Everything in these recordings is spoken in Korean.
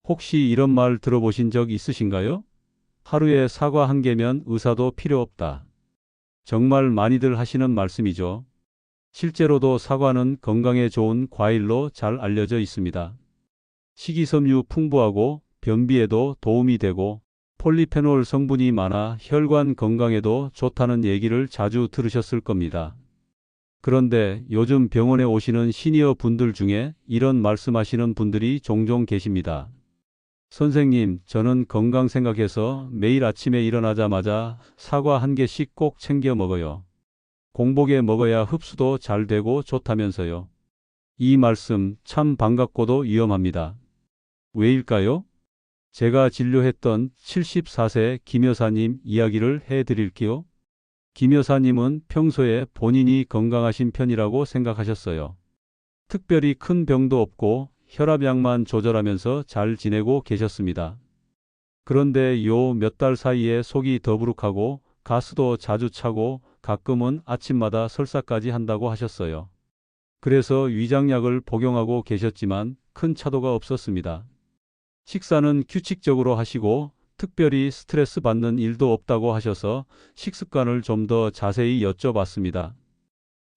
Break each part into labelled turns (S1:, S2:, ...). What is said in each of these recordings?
S1: 혹시 이런 말 들어보신 적 있으신가요? 하루에 사과 한 개면 의사도 필요 없다. 정말 많이들 하시는 말씀이죠. 실제로도 사과는 건강에 좋은 과일로 잘 알려져 있습니다. 식이섬유 풍부하고 변비에도 도움이 되고 폴리페놀 성분이 많아 혈관 건강에도 좋다는 얘기를 자주 들으셨을 겁니다. 그런데 요즘 병원에 오시는 시니어 분들 중에 이런 말씀하시는 분들이 종종 계십니다. 선생님, 저는 건강 생각해서 매일 아침에 일어나자마자 사과 한 개씩 꼭 챙겨 먹어요. 공복에 먹어야 흡수도 잘 되고 좋다면서요. 이 말씀 참 반갑고도 위험합니다. 왜일까요? 제가 진료했던 74세 김 여사님 이야기를 해드릴게요. 김 여사님은 평소에 본인이 건강하신 편이라고 생각하셨어요. 특별히 큰 병도 없고 혈압약만 조절하면서 잘 지내고 계셨습니다. 그런데 요 몇 달 사이에 속이 더부룩하고 가스도 자주 차고 가끔은 아침마다 설사까지 한다고 하셨어요. 그래서 위장약을 복용하고 계셨지만 큰 차도가 없었습니다. 식사는 규칙적으로 하시고 특별히 스트레스 받는 일도 없다고 하셔서 식습관을 좀 더 자세히 여쭤봤습니다.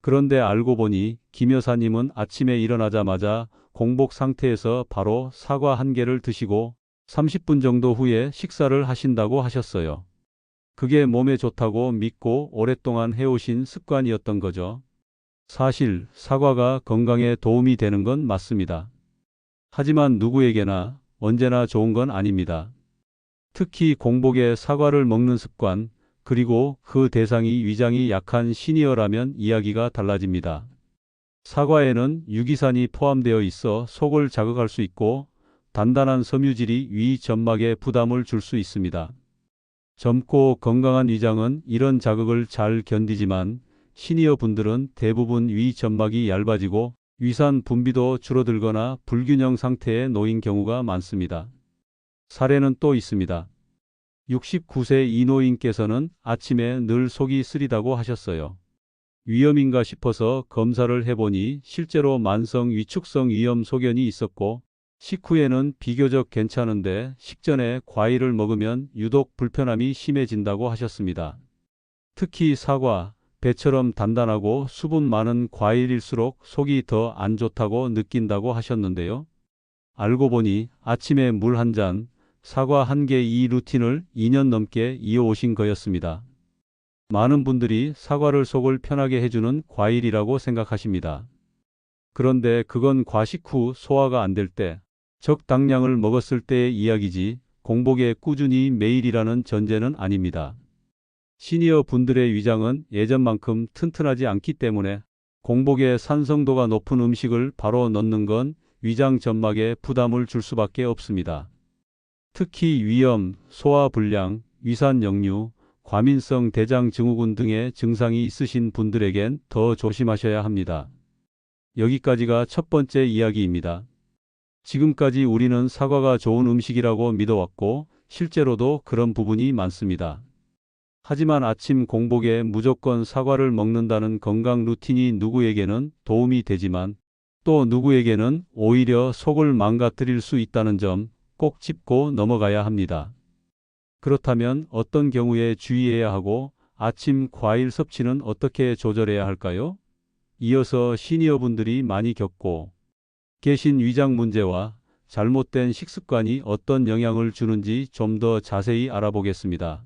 S1: 그런데 알고 보니 김 여사님은 아침에 일어나자마자 공복 상태에서 바로 사과 한 개를 드시고 30분 정도 후에 식사를 하신다고 하셨어요. 그게 몸에 좋다고 믿고 오랫동안 해오신 습관이었던 거죠. 사실 사과가 건강에 도움이 되는 건 맞습니다. 하지만 누구에게나 언제나 좋은 건 아닙니다. 특히 공복에 사과를 먹는 습관, 그리고 그 대상이 위장이 약한 시니어라면 이야기가 달라집니다. 사과에는 유기산이 포함되어 있어 속을 자극할 수 있고 단단한 섬유질이 위 점막에 부담을 줄 수 있습니다. 젊고 건강한 위장은 이런 자극을 잘 견디지만 시니어 분들은 대부분 위 점막이 얇아지고 위산 분비도 줄어들거나 불균형 상태에 놓인 경우가 많습니다. 사례는 또 있습니다. 69세 이노인께서는 아침에 늘 속이 쓰리다고 하셨어요. 위염인가 싶어서 검사를 해보니 실제로 만성 위축성 위염 소견이 있었고 식후에는 비교적 괜찮은데 식전에 과일을 먹으면 유독 불편함이 심해진다고 하셨습니다. 특히 사과, 배처럼 단단하고 수분 많은 과일일수록 속이 더 안 좋다고 느낀다고 하셨는데요. 알고 보니 아침에 물 한 잔, 사과 한 개 이 루틴을 2년 넘게 이어오신 거였습니다. 많은 분들이 사과를 속을 편하게 해주는 과일이라고 생각하십니다. 그런데 그건 과식 후 소화가 안 될 때, 적당량을 먹었을 때의 이야기지 공복에 꾸준히 매일이라는 전제는 아닙니다. 시니어 분들의 위장은 예전만큼 튼튼하지 않기 때문에 공복에 산성도가 높은 음식을 바로 넣는 건 위장 점막에 부담을 줄 수밖에 없습니다. 특히 위염, 소화불량, 위산역류, 과민성 대장증후군 등의 증상이 있으신 분들에겐 더 조심하셔야 합니다. 여기까지가 첫 번째 이야기입니다. 지금까지 우리는 사과가 좋은 음식이라고 믿어왔고 실제로도 그런 부분이 많습니다. 하지만 아침 공복에 무조건 사과를 먹는다는 건강 루틴이 누구에게는 도움이 되지만 또 누구에게는 오히려 속을 망가뜨릴 수 있다는 점 꼭 짚고 넘어가야 합니다. 그렇다면 어떤 경우에 주의해야 하고 아침 과일 섭취는 어떻게 조절해야 할까요? 이어서 시니어분들이 많이 겪고 계신 위장 문제와 잘못된 식습관이 어떤 영향을 주는지 좀 더 자세히 알아보겠습니다.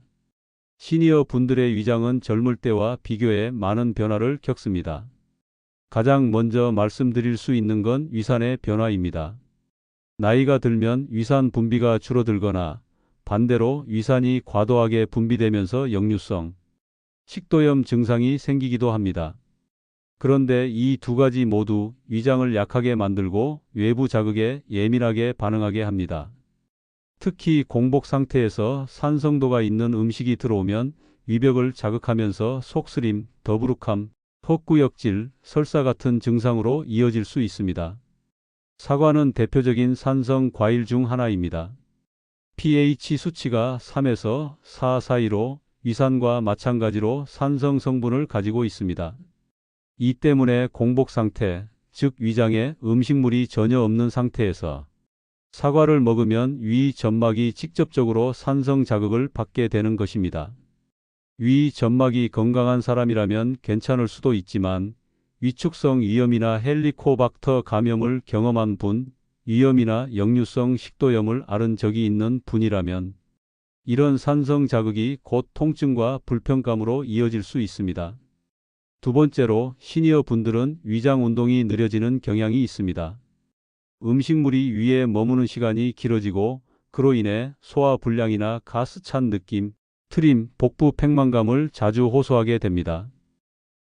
S1: 시니어 분들의 위장은 젊을 때와 비교해 많은 변화를 겪습니다. 가장 먼저 말씀드릴 수 있는 건 위산의 변화입니다. 나이가 들면 위산 분비가 줄어들거나 반대로 위산이 과도하게 분비되면서 역류성, 식도염 증상이 생기기도 합니다. 그런데 이 두 가지 모두 위장을 약하게 만들고 외부 자극에 예민하게 반응하게 합니다. 특히 공복 상태에서 산성도가 있는 음식이 들어오면 위벽을 자극하면서 속쓰림, 더부룩함, 헛구역질, 설사 같은 증상으로 이어질 수 있습니다. 사과는 대표적인 산성 과일 중 하나입니다. pH 수치가 3에서 4 사이로 위산과 마찬가지로 산성 성분을 가지고 있습니다. 이 때문에 공복 상태, 즉 위장에 음식물이 전혀 없는 상태에서 사과를 먹으면 위 점막이 직접적으로 산성 자극을 받게 되는 것입니다. 위 점막이 건강한 사람이라면 괜찮을 수도 있지만 위축성 위염이나 헬리코박터 감염을 경험한 분, 위염이나 역류성 식도염을 앓은 적이 있는 분이라면 이런 산성 자극이 곧 통증과 불편감으로 이어질 수 있습니다. 두 번째로 시니어 분들은 위장 운동이 느려지는 경향이 있습니다. 음식물이 위에 머무는 시간이 길어지고 그로 인해 소화 불량이나 가스 찬 느낌, 트림, 복부 팽만감을 자주 호소하게 됩니다.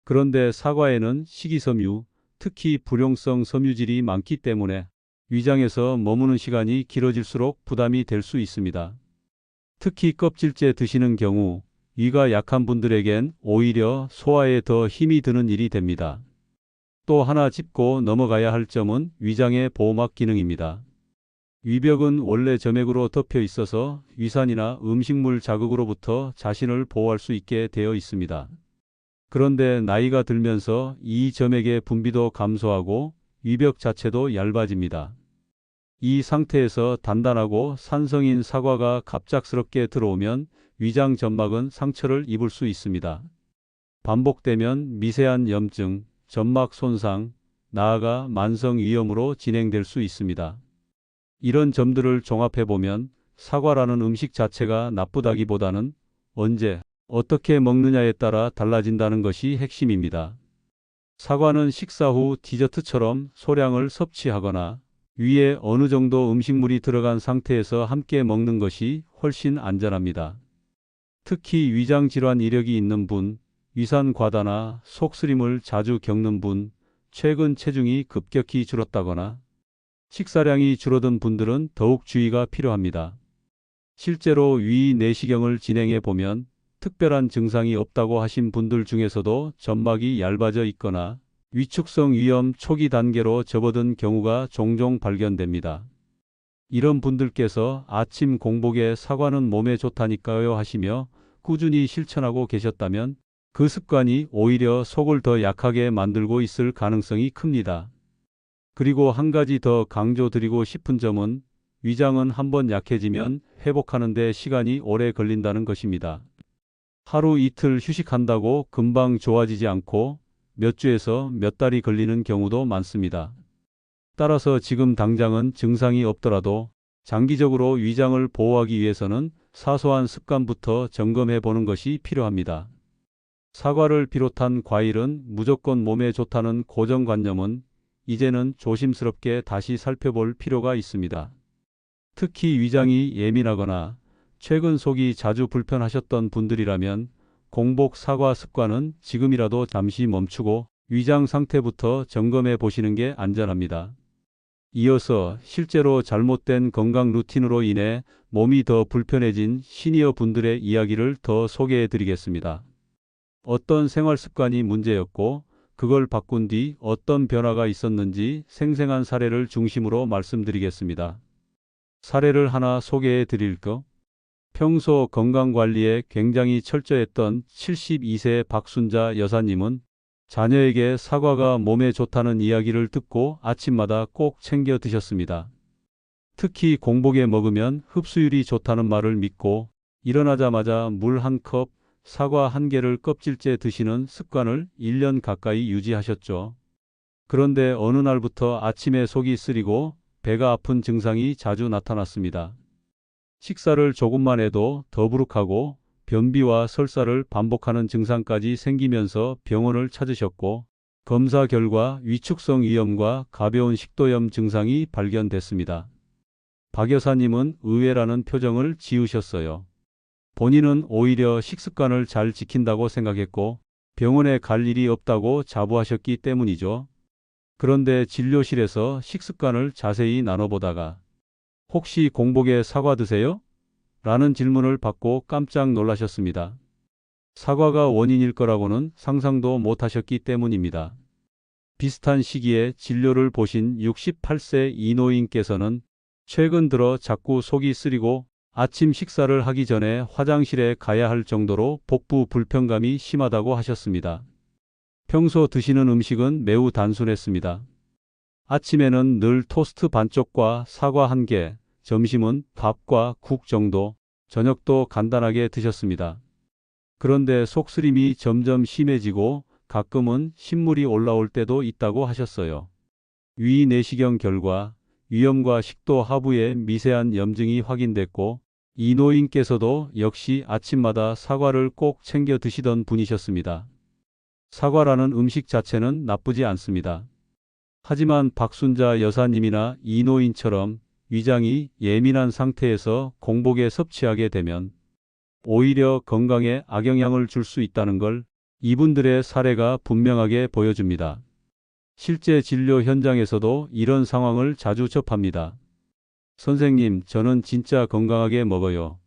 S1: 그런데 사과에는 식이섬유, 특히 불용성 섬유질이 많기 때문에 위장에서 머무는 시간이 길어질수록 부담이 될 수 있습니다. 특히 껍질째 드시는 경우 위가 약한 분들에겐 오히려 소화에 더 힘이 드는 일이 됩니다. 또 하나 짚고 넘어가야 할 점은 위장의 보호막 기능입니다. 위벽은 원래 점액으로 덮여 있어서 위산이나 음식물 자극으로부터 자신을 보호할 수 있게 되어 있습니다. 그런데 나이가 들면서 이 점액의 분비도 감소하고 위벽 자체도 얇아집니다. 이 상태에서 단단하고 산성인 사과가 갑작스럽게 들어오면 위장 점막은 상처를 입을 수 있습니다. 반복되면 미세한 염증, 점막 손상, 나아가 만성 위염으로 진행될 수 있습니다. 이런 점들을 종합해보면 사과라는 음식 자체가 나쁘다기보다는 언제, 어떻게 먹느냐에 따라 달라진다는 것이 핵심입니다. 사과는 식사 후 디저트처럼 소량을 섭취하거나 위에 어느 정도 음식물이 들어간 상태에서 함께 먹는 것이 훨씬 안전합니다. 특히 위장 질환 이력이 있는 분, 위산 과다나 속쓰림을 자주 겪는 분, 최근 체중이 급격히 줄었다거나 식사량이 줄어든 분들은 더욱 주의가 필요합니다. 실제로 위 내시경을 진행해 보면 특별한 증상이 없다고 하신 분들 중에서도 점막이 얇아져 있거나 위축성 위염 초기 단계로 접어든 경우가 종종 발견됩니다. 이런 분들께서 아침 공복에 사과는 몸에 좋다니까요 하시며 꾸준히 실천하고 계셨다면 그 습관이 오히려 속을 더 약하게 만들고 있을 가능성이 큽니다. 그리고 한 가지 더 강조드리고 싶은 점은 위장은 한번 약해지면 회복하는 데 시간이 오래 걸린다는 것입니다. 하루 이틀 휴식한다고 금방 좋아지지 않고 몇 주에서 몇 달이 걸리는 경우도 많습니다. 따라서 지금 당장은 증상이 없더라도 장기적으로 위장을 보호하기 위해서는 사소한 습관부터 점검해 보는 것이 필요합니다. 사과를 비롯한 과일은 무조건 몸에 좋다는 고정관념은 이제는 조심스럽게 다시 살펴볼 필요가 있습니다. 특히 위장이 예민하거나 최근 속이 자주 불편하셨던 분들이라면 공복 사과 습관은 지금이라도 잠시 멈추고 위장 상태부터 점검해 보시는 게 안전합니다. 이어서 실제로 잘못된 건강 루틴으로 인해 몸이 더 불편해진 시니어 분들의 이야기를 더 소개해 드리겠습니다. 어떤 생활 습관이 문제였고 그걸 바꾼 뒤 어떤 변화가 있었는지 생생한 사례를 중심으로 말씀드리겠습니다. 사례를 하나 소개해 드릴까? 평소 건강관리에 굉장히 철저했던 72세 박순자 여사님은 자녀에게 사과가 몸에 좋다는 이야기를 듣고 아침마다 꼭 챙겨 드셨습니다. 특히 공복에 먹으면 흡수율이 좋다는 말을 믿고 일어나자마자 물 한 컵, 사과 한 개를 껍질째 드시는 습관을 1년 가까이 유지하셨죠. 그런데 어느 날부터 아침에 속이 쓰리고 배가 아픈 증상이 자주 나타났습니다. 식사를 조금만 해도 더부룩하고 변비와 설사를 반복하는 증상까지 생기면서 병원을 찾으셨고 검사 결과 위축성 위염과 가벼운 식도염 증상이 발견됐습니다. 박 여사님은 의외라는 표정을 지으셨어요. 본인은 오히려 식습관을 잘 지킨다고 생각했고 병원에 갈 일이 없다고 자부하셨기 때문이죠. 그런데 진료실에서 식습관을 자세히 나눠보다가 혹시 공복에 사과 드세요? 라는 질문을 받고 깜짝 놀라셨습니다. 사과가 원인일 거라고는 상상도 못하셨기 때문입니다. 비슷한 시기에 진료를 보신 68세 이노인께서는 최근 들어 자꾸 속이 쓰리고 아침 식사를 하기 전에 화장실에 가야 할 정도로 복부 불편감이 심하다고 하셨습니다. 평소 드시는 음식은 매우 단순했습니다. 아침에는 늘 토스트 반쪽과 사과 한 개, 점심은 밥과 국 정도, 저녁도 간단하게 드셨습니다. 그런데 속쓰림이 점점 심해지고 가끔은 신물이 올라올 때도 있다고 하셨어요. 위 내시경 결과 위염과 식도 하부에 미세한 염증이 확인됐고 이 노인께서도 역시 아침마다 사과를 꼭 챙겨 드시던 분이셨습니다. 사과라는 음식 자체는 나쁘지 않습니다. 하지만 박순자 여사님이나 이 노인처럼 위장이 예민한 상태에서 공복에 섭취하게 되면 오히려 건강에 악영향을 줄 수 있다는 걸 이분들의 사례가 분명하게 보여줍니다. 실제 진료 현장에서도 이런 상황을 자주 접합니다. 선생님, 저는 진짜 건강하게 먹어요.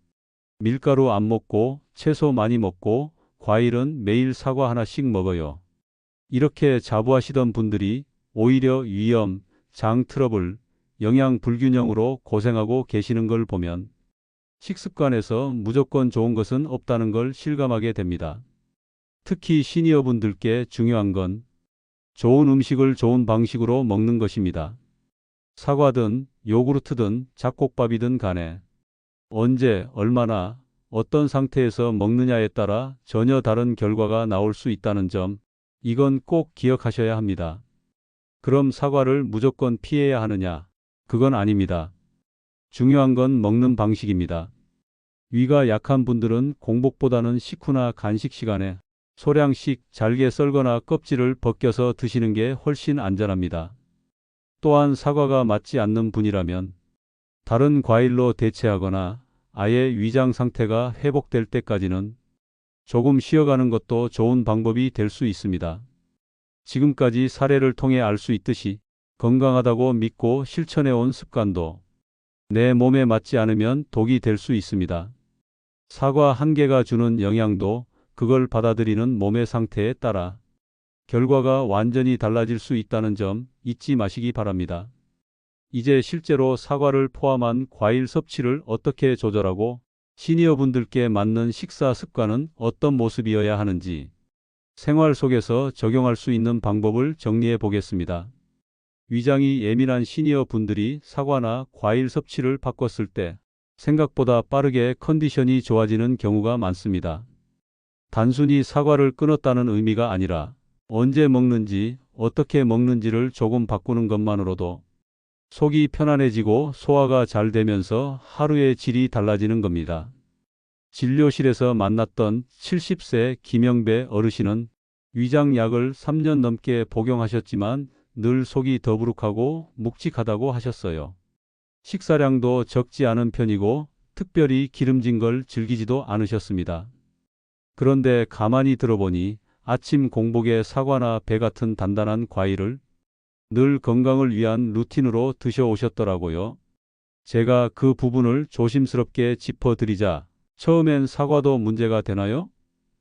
S1: 밀가루 안 먹고 채소 많이 먹고 과일은 매일 사과 하나씩 먹어요. 이렇게 자부하시던 분들이 오히려 위염, 장 트러블, 영양 불균형으로 고생하고 계시는 걸 보면 식습관에서 무조건 좋은 것은 없다는 걸 실감하게 됩니다. 특히 시니어분들께 중요한 건 좋은 음식을 좋은 방식으로 먹는 것입니다. 사과든 요구르트든 잡곡밥이든 간에 언제, 얼마나, 어떤 상태에서 먹느냐에 따라 전혀 다른 결과가 나올 수 있다는 점, 이건 꼭 기억하셔야 합니다. 그럼 사과를 무조건 피해야 하느냐? 그건 아닙니다. 중요한 건 먹는 방식입니다. 위가 약한 분들은 공복보다는 식후나 간식 시간에 소량씩 잘게 썰거나 껍질을 벗겨서 드시는 게 훨씬 안전합니다. 또한 사과가 맞지 않는 분이라면 다른 과일로 대체하거나 아예 위장 상태가 회복될 때까지는 조금 쉬어가는 것도 좋은 방법이 될 수 있습니다. 지금까지 사례를 통해 알 수 있듯이 건강하다고 믿고 실천해온 습관도 내 몸에 맞지 않으면 독이 될 수 있습니다. 사과 한 개가 주는 영양도 그걸 받아들이는 몸의 상태에 따라 결과가 완전히 달라질 수 있다는 점 잊지 마시기 바랍니다. 이제 실제로 사과를 포함한 과일 섭취를 어떻게 조절하고 시니어분들께 맞는 식사 습관은 어떤 모습이어야 하는지 생활 속에서 적용할 수 있는 방법을 정리해 보겠습니다. 위장이 예민한 시니어 분들이 사과나 과일 섭취를 바꿨을 때 생각보다 빠르게 컨디션이 좋아지는 경우가 많습니다. 단순히 사과를 끊었다는 의미가 아니라 언제 먹는지, 어떻게 먹는지를 조금 바꾸는 것만으로도 속이 편안해지고 소화가 잘 되면서 하루의 질이 달라지는 겁니다. 진료실에서 만났던 70세 김영배 어르신은 위장약을 3년 넘게 복용하셨지만 늘 속이 더부룩하고 묵직하다고 하셨어요. 식사량도 적지 않은 편이고 특별히 기름진 걸 즐기지도 않으셨습니다. 그런데 가만히 들어보니 아침 공복에 사과나 배 같은 단단한 과일을 늘 건강을 위한 루틴으로 드셔오셨더라고요. 제가 그 부분을 조심스럽게 짚어드리자 처음엔 사과도 문제가 되나요?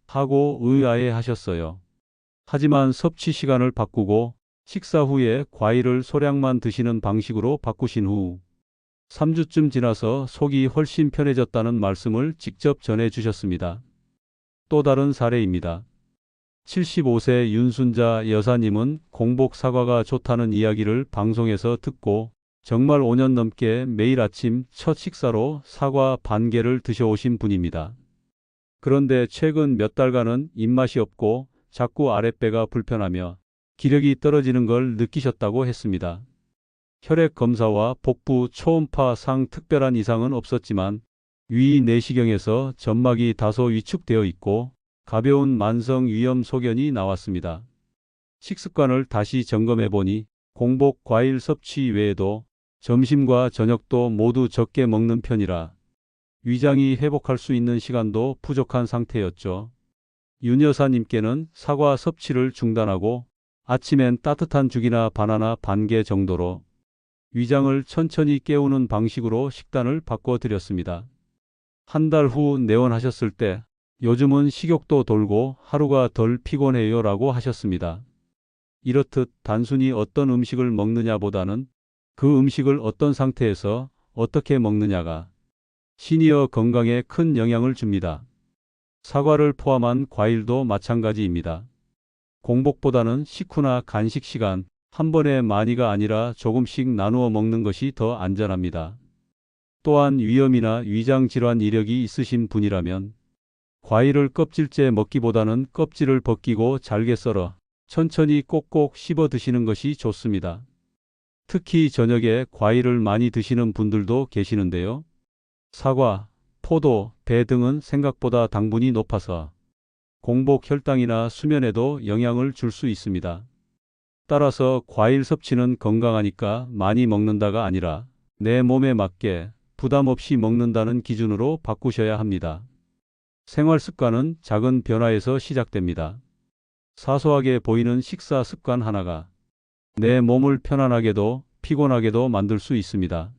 S1: 하고 의아해하셨어요. 하지만 섭취 시간을 바꾸고 식사 후에 과일을 소량만 드시는 방식으로 바꾸신 후 3주쯤 지나서 속이 훨씬 편해졌다는 말씀을 직접 전해주셨습니다. 또 다른 사례입니다. 75세 윤순자 여사님은 공복 사과가 좋다는 이야기를 방송에서 듣고 정말 5년 넘게 매일 아침 첫 식사로 사과 반 개를 드셔오신 분입니다. 그런데 최근 몇 달간은 입맛이 없고 자꾸 아랫배가 불편하며 기력이 떨어지는 걸 느끼셨다고 했습니다. 혈액 검사와 복부 초음파 상 특별한 이상은 없었지만 위 내시경에서 점막이 다소 위축되어 있고 가벼운 만성 위염 소견이 나왔습니다. 식습관을 다시 점검해 보니 공복 과일 섭취 외에도 점심과 저녁도 모두 적게 먹는 편이라 위장이 회복할 수 있는 시간도 부족한 상태였죠. 윤 여사님께는 사과 섭취를 중단하고 아침엔 따뜻한 죽이나 바나나 반 개 정도로 위장을 천천히 깨우는 방식으로 식단을 바꿔드렸습니다. 한 달 후 내원하셨을 때 요즘은 식욕도 돌고 하루가 덜 피곤해요 라고 하셨습니다. 이렇듯 단순히 어떤 음식을 먹느냐보다는 그 음식을 어떤 상태에서 어떻게 먹느냐가 시니어 건강에 큰 영향을 줍니다. 사과를 포함한 과일도 마찬가지입니다. 공복보다는 식후나 간식 시간 한 번에 많이가 아니라 조금씩 나누어 먹는 것이 더 안전합니다. 또한 위염이나 위장 질환 이력이 있으신 분이라면 과일을 껍질째 먹기보다는 껍질을 벗기고 잘게 썰어 천천히 꼭꼭 씹어 드시는 것이 좋습니다. 특히 저녁에 과일을 많이 드시는 분들도 계시는데요. 사과, 포도, 배 등은 생각보다 당분이 높아서 공복 혈당이나 수면에도 영향을 줄 수 있습니다. 따라서 과일 섭취는 건강하니까 많이 먹는다가 아니라 내 몸에 맞게 부담 없이 먹는다는 기준으로 바꾸셔야 합니다. 생활 습관은 작은 변화에서 시작됩니다. 사소하게 보이는 식사 습관 하나가 내 몸을 편안하게도 피곤하게도 만들 수 있습니다.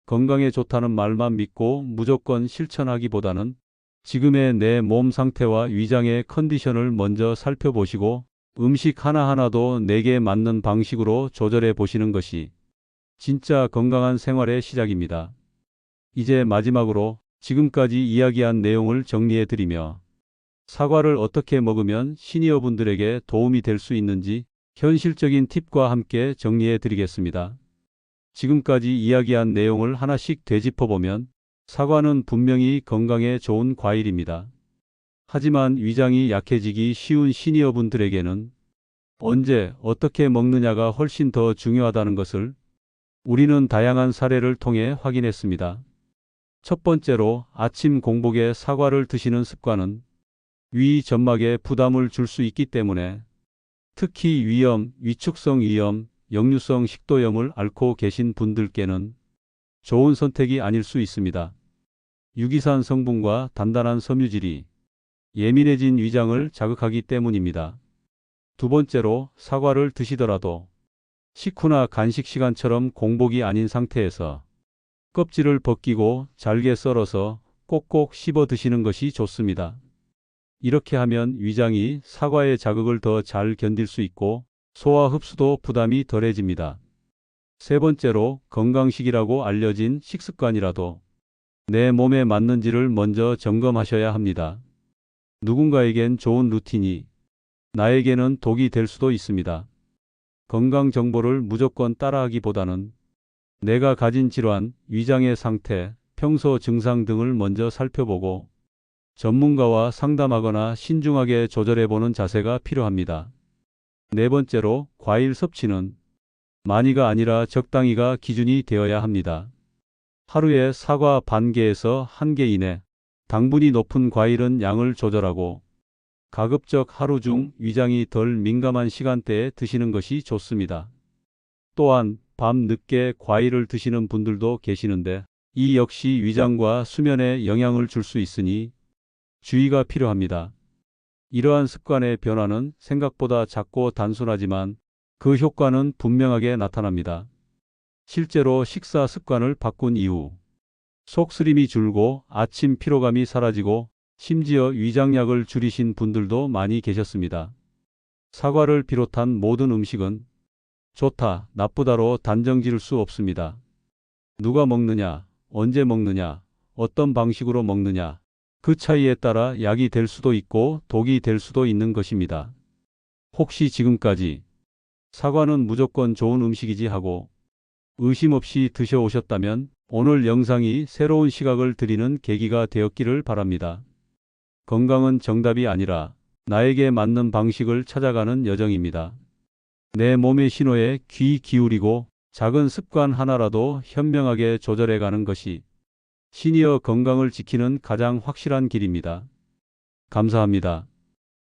S1: 건강에 좋다는 말만 믿고 무조건 실천하기보다는 지금의 내 몸 상태와 위장의 컨디션을 먼저 살펴보시고 음식 하나하나도 내게 맞는 방식으로 조절해 보시는 것이 진짜 건강한 생활의 시작입니다. 이제 마지막으로 지금까지 이야기한 내용을 정리해 드리며 사과를 어떻게 먹으면 시니어분들에게 도움이 될 수 있는지 현실적인 팁과 함께 정리해 드리겠습니다. 지금까지 이야기한 내용을 하나씩 되짚어 보면 사과는 분명히 건강에 좋은 과일입니다. 하지만 위장이 약해지기 쉬운 시니어분들에게는 언제 어떻게 먹느냐가 훨씬 더 중요하다는 것을 우리는 다양한 사례를 통해 확인했습니다. 첫 번째로 아침 공복에 사과를 드시는 습관은 위 점막에 부담을 줄 수 있기 때문에 특히 위염, 위축성 위염, 역류성 식도염을 앓고 계신 분들께는 좋은 선택이 아닐 수 있습니다. 유기산 성분과 단단한 섬유질이 예민해진 위장을 자극하기 때문입니다. 두 번째로 사과를 드시더라도 식후나 간식 시간처럼 공복이 아닌 상태에서 껍질을 벗기고 잘게 썰어서 꼭꼭 씹어 드시는 것이 좋습니다. 이렇게 하면 위장이 사과의 자극을 더 잘 견딜 수 있고 소화 흡수도 부담이 덜해집니다. 세 번째로 건강식이라고 알려진 식습관이라도 내 몸에 맞는지를 먼저 점검하셔야 합니다. 누군가에겐 좋은 루틴이 나에게는 독이 될 수도 있습니다. 건강 정보를 무조건 따라하기보다는 내가 가진 질환, 위장의 상태, 평소 증상 등을 먼저 살펴보고 전문가와 상담하거나 신중하게 조절해보는 자세가 필요합니다. 네 번째로 과일 섭취는 많이가 아니라 적당히가 기준이 되어야 합니다. 하루에 사과 반 개에서 1개 이내, 당분이 높은 과일은 양을 조절하고 가급적 하루 중 위장이 덜 민감한 시간대에 드시는 것이 좋습니다. 또한 밤 늦게 과일을 드시는 분들도 계시는데 이 역시 위장과 수면에 영향을 줄 수 있으니 주의가 필요합니다. 이러한 습관의 변화는 생각보다 작고 단순하지만 그 효과는 분명하게 나타납니다. 실제로 식사 습관을 바꾼 이후 속쓰림이 줄고 아침 피로감이 사라지고 심지어 위장약을 줄이신 분들도 많이 계셨습니다. 사과를 비롯한 모든 음식은 좋다, 나쁘다로 단정 지을 수 없습니다. 누가 먹느냐, 언제 먹느냐, 어떤 방식으로 먹느냐, 그 차이에 따라 약이 될 수도 있고 독이 될 수도 있는 것입니다. 혹시 지금까지 사과는 무조건 좋은 음식이지 하고 의심 없이 드셔오셨다면 오늘 영상이 새로운 시각을 드리는 계기가 되었기를 바랍니다. 건강은 정답이 아니라 나에게 맞는 방식을 찾아가는 여정입니다. 내 몸의 신호에 귀 기울이고 작은 습관 하나라도 현명하게 조절해가는 것이 시니어 건강을 지키는 가장 확실한 길입니다. 감사합니다.